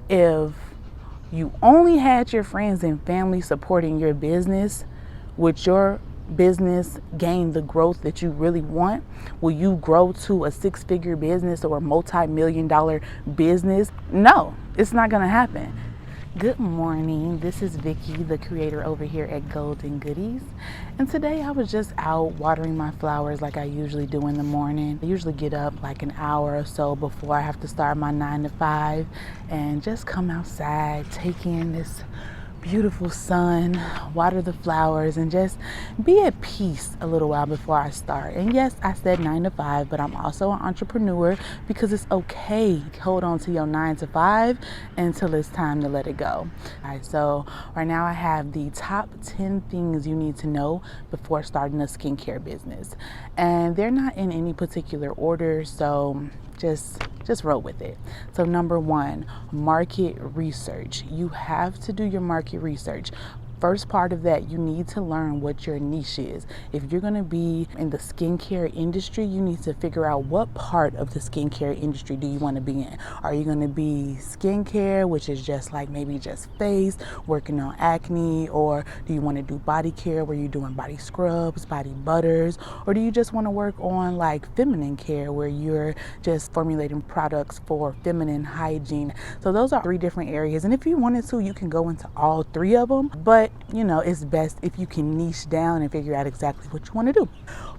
If you only had your friends and family supporting your business, would your business gain the growth that you really want? Will you grow to a six-figure business or a multi-million-dollar business? No, it's not going to happen. Good morning. This is Vicky, the creator over here at Golden Goodies. And today I was just out watering my flowers like I usually do in the morning. I usually get up like an hour or so before I have to start my 9 to 5 and just come outside, take in this beautiful sun, water the flowers, and just be at peace a little while before I start. And yes, I said 9 to 5, but I'm also an entrepreneur because it's okay. Hold on to your 9 to 5 until it's time to let it go. All right, so right now I have the top 10 things you need to know before starting a skincare business. And they're not in any particular order, so just roll with it. So number 1, market research. You have to do your market research. First part of that, you need to learn what your niche is. If you're going to be in the skincare industry, you need to figure out what part of the skincare industry do you want to be in. Are you going to be skincare, which is just like maybe just face, working on acne, or do you want to do body care where you're doing body scrubs, body butters, or do you just want to work on like feminine care where you're just formulating products for feminine hygiene? So those are 3 different areas, and if you wanted to, you can go into all 3 of them, but you know, it's best if you can niche down and figure out exactly what you want to do.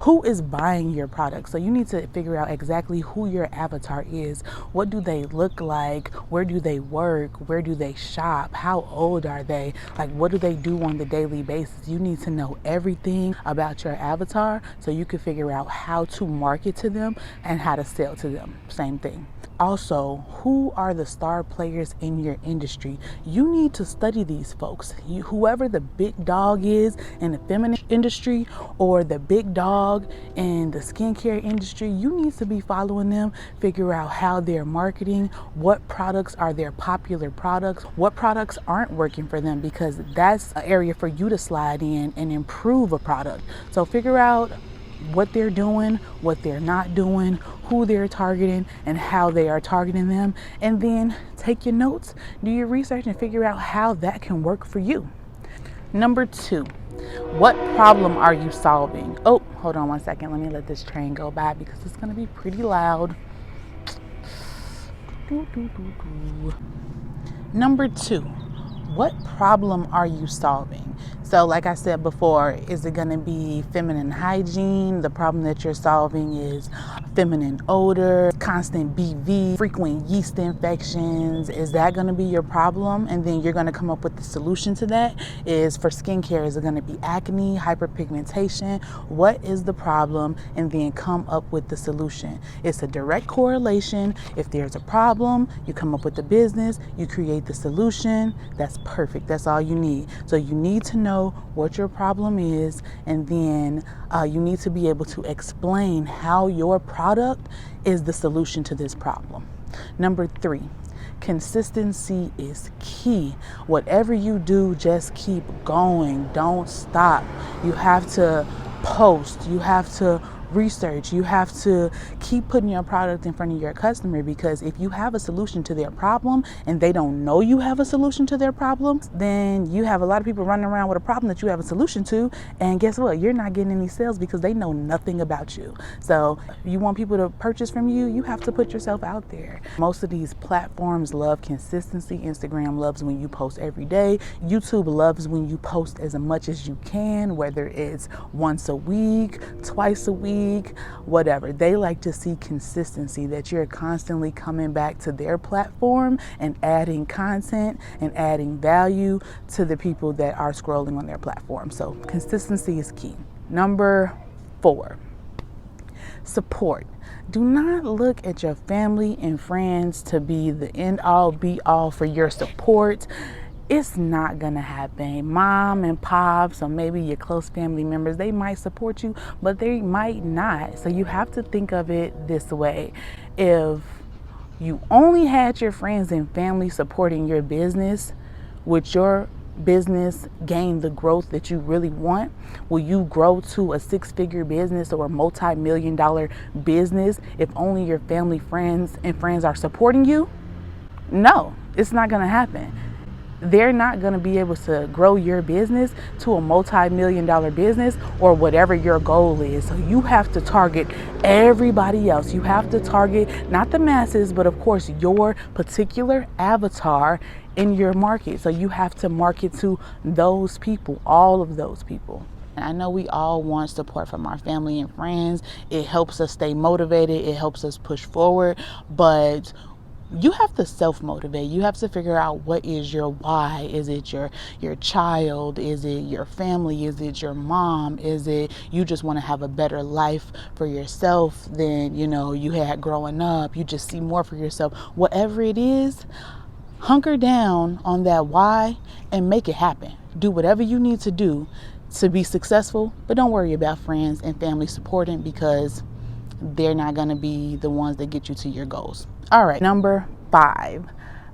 Who is buying your product? So you need to figure out exactly who your avatar is. What do they look like? Where do they work? Where do they shop? How old are they? Like, what do they do on the daily basis? You need to know everything about your avatar so you can figure out how to market to them and how to sell to them. Same thing. Also, who are the star players in your industry? You need to study these folks. Whoever the big dog is in the feminine industry or the big dog in the skincare industry, you need to be following them, figure out how they're marketing, what products are their popular products, what products aren't working for them, because that's an area for you to slide in and improve a product. So figure out what they're doing, what they're not doing, who they're targeting, and how they are targeting them. And then take your notes, do your research, and figure out how that can work for you. Number 2, what problem are you solving? Oh, hold on one second. Let me let this train go by because it's going to be pretty loud. Number 2, what problem are you solving? So like I said before, is it going to be feminine hygiene? The problem that you're solving is feminine odor, constant BV, frequent yeast infections. Is that going to be your problem? And then you're going to come up with the solution to that. Is for skincare, is it going to be acne, hyperpigmentation? What is the problem? And then come up with the solution. It's a direct correlation. If there's a problem, you come up with the business, you create the solution. That's perfect. That's all you need. So you need to know what your problem is, and then you need to be able to explain how your product is the solution to this problem. Number 3, consistency is key. Whatever you do, just keep going. Don't stop. You have to post. You have to research. You have to keep putting your product in front of your customer, because if you have a solution to their problem and they don't know you have a solution to their problem, then you have a lot of people running around with a problem that you have a solution to, and guess what? You're not getting any sales because they know nothing about you. So if you want people to purchase from you, you have to put yourself out there. Most of these platforms love consistency. Instagram loves when you post every day. YouTube loves when you post as much as you can, whether it's once a week, twice a week, whatever. They like to see consistency, that you're constantly coming back to their platform and adding content and adding value to the people that are scrolling on their platform. So consistency is key. Number 4, support. Do not look at your family and friends to be the end all be all for your support. It's not gonna happen. Mom and pops, or maybe your close family members, they might support you, but they might not. So you have to think of it this way. If you only had your friends and family supporting your business, would your business gain the growth that you really want? Will you grow to a 6-figure business or a multi-million-dollar business if only your family, friends, and friends are supporting you? No, It's not going to happen. They're not going to be able to grow your business to a multi-million-dollar business or whatever your goal is. So you have to target everybody else. You have to target not the masses, but of course your particular avatar in your market. So you have to market to those people, all of those people. I know we all want support from our family and friends. It helps us stay motivated. It helps us push forward. But you have to self-motivate. You have to figure out what is your why. Is it your child? Is it your family? Is it your mom? Is it you just want to have a better life for yourself than you had growing up? You just see more for yourself. Whatever it is, hunker down on that why and make it happen. Do whatever you need to do to be successful, but don't worry about friends and family supporting, because they're not going to be the ones that get you to your goals. All right, number 5.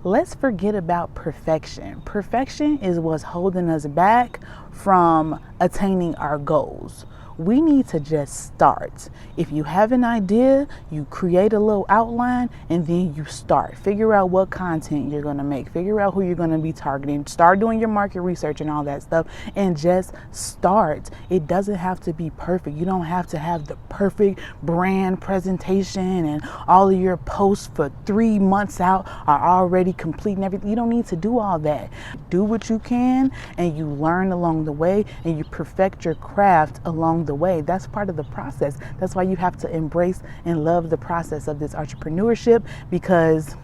Let's forget about perfection. Perfection is what's holding us back from attaining our goals. We need to just start. If you have an idea, you create a little outline and then you start. Figure out what content you're going to make. Figure out who you're going to be targeting. Start doing your market research and all that stuff and just start. It doesn't have to be perfect. You don't have to have the perfect brand presentation and all of your posts for 3 months out are already complete and everything. You don't need to do all that. Do what you can and you learn along the way and you perfect your craft along the way. That's part of the process. That's why you have to embrace and love the process of this entrepreneurship, because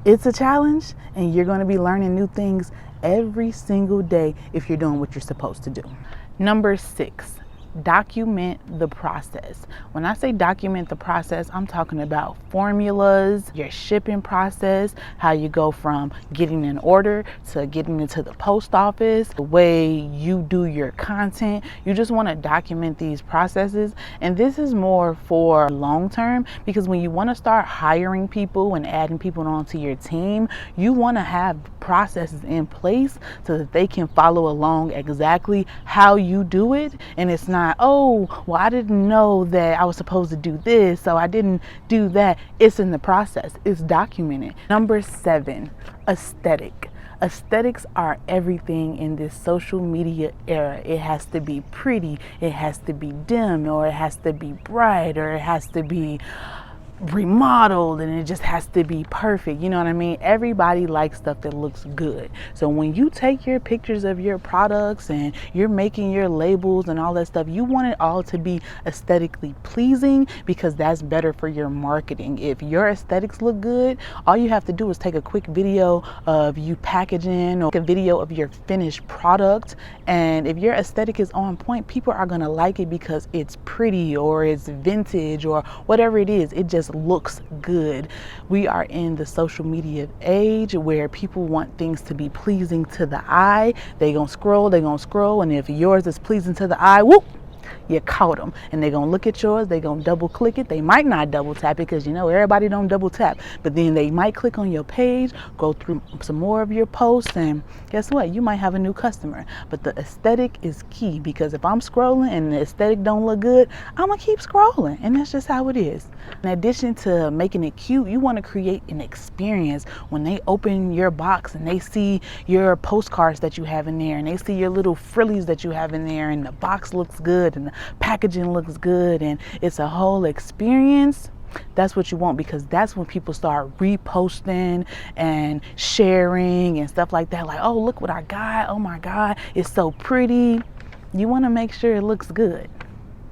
it's a challenge and you're going to be learning new things every single day if you're doing what you're supposed to do. Number 6, document the process. When I say document the process, I'm talking about formulas, your shipping process, how you go from getting an order to getting it to the post office, the way you do your content. You just want to document these processes. And this is more for long term, because when you want to start hiring people and adding people onto your team, you want to have processes in place so that they can follow along exactly how you do it. And it's not, oh, well, I didn't know that I was supposed to do this, so I didn't do that. It's in the process. It's documented. Number 7, aesthetic. Aesthetics are everything in this social media era. It has to be pretty, it has to be dim, or it has to be bright, or it has to be remodeled, and it just has to be perfect. You know what I mean? Everybody likes stuff that looks good. So when you take your pictures of your products and you're making your labels and all that stuff, you want it all to be aesthetically pleasing, because that's better for your marketing. If your aesthetics look good, all you have to do is take a quick video of you packaging or a video of your finished product, and if your aesthetic is on point, people are going to like it because it's pretty or it's vintage or whatever it is. It just looks good. We are in the social media age where people want things to be pleasing to the eye. They're gonna scroll, and if yours is pleasing to the eye, whoop, you caught them. And they're going to look at yours, they're going to double click it. They might not double tap it, because everybody don't double tap, but then they might click on your page, go through some more of your posts, and guess what? You might have a new customer. But the aesthetic is key, because if I'm scrolling and the aesthetic don't look good, I'm going to keep scrolling, and that's just how it is. In addition to making it cute, you want to create an experience. When they open your box and they see your postcards that you have in there, and they see your little frillies that you have in there, and the box looks good and the packaging looks good, and it's a whole experience. That's what you want, because that's when people start reposting and sharing and stuff like that. Like, oh, look what I got. Oh my God, it's so pretty. You want to make sure it looks good.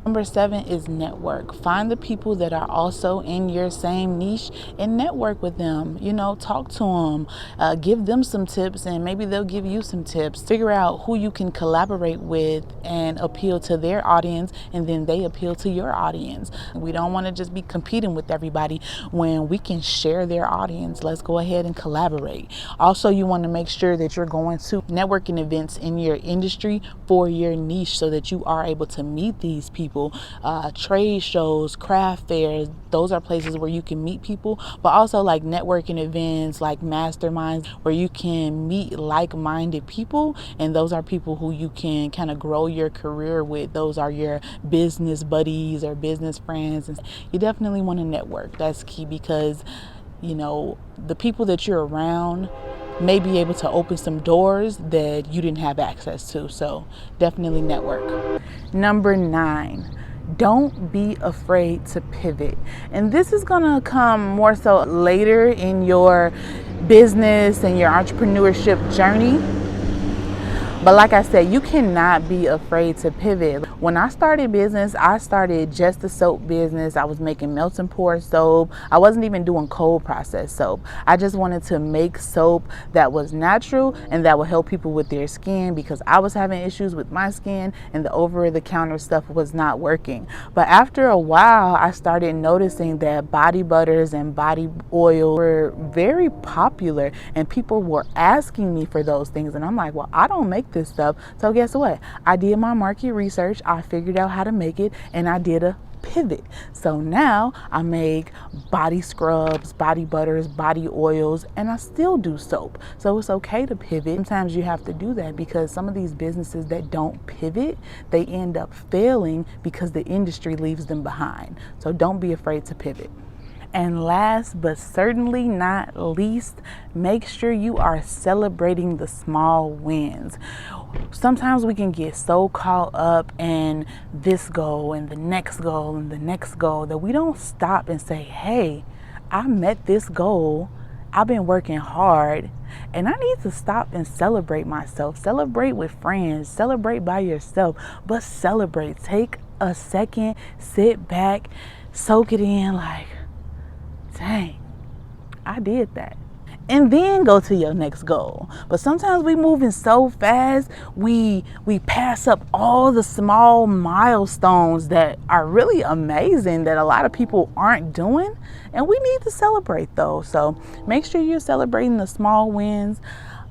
Number 7 is network. Find the people that are also in your same niche and network with them. Talk to them, give them some tips, and maybe they'll give you some tips. Figure out who you can collaborate with and appeal to their audience, and then they appeal to your audience. We don't want to just be competing with everybody when we can share their audience. Let's go ahead and collaborate. Also, you want to make sure that you're going to networking events in your industry for your niche, so that you are able to meet these people. Trade shows, craft fairs, those are places where you can meet people, but also like networking events, like masterminds, where you can meet like-minded people, and those are people who you can kind of grow your career with. Those are your business buddies or business friends, and you definitely want to network. That's key, because the people that you're around may be able to open some doors that you didn't have access to. So definitely network. Number 9, don't be afraid to pivot. And this is gonna come more so later in your business and your entrepreneurship journey. But like I said, you cannot be afraid to pivot. When I started business, I started just a soap business. I was making melt and pour soap. I wasn't even doing cold processed soap. I just wanted to make soap that was natural and that would help people with their skin, because I was having issues with my skin and the over-the-counter stuff was not working. But after a while, I started noticing that body butters and body oil were very popular and people were asking me for those things. And I'm like, well, I don't make this stuff. So guess what? I did my market research. I figured out how to make it, and I did a pivot. So now I make body scrubs, body butters, body oils, and I still do soap. So it's okay to pivot. Sometimes you have to do that, because some of these businesses that don't pivot, they end up failing because the industry leaves them behind. So don't be afraid to pivot. And last but certainly not least, make sure you are celebrating the small wins. Sometimes we can get so caught up in this goal and the next goal and the next goal that we don't stop and say, hey, I met this goal. I've been working hard and I need to stop and celebrate myself. Celebrate with friends, celebrate by yourself, but celebrate. Take a second, sit back, soak it in, like, dang, I did that. And then go to your next goal. But sometimes we moving so fast, we pass up all the small milestones that are really amazing that a lot of people aren't doing, and we need to celebrate those. So make sure you're celebrating the small wins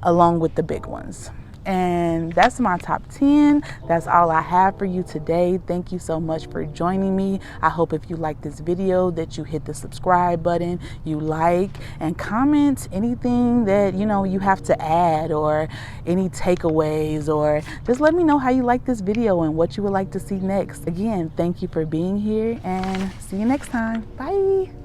along with the big ones. And that's my top 10. That's all I have for you today. Thank you so much for joining me. I hope if you like this video that you hit the subscribe button, you like and comment anything that you have to add, or any takeaways, or just let me know how you like this video and what you would like to see next. Again, thank you for being here, and see you next time. Bye.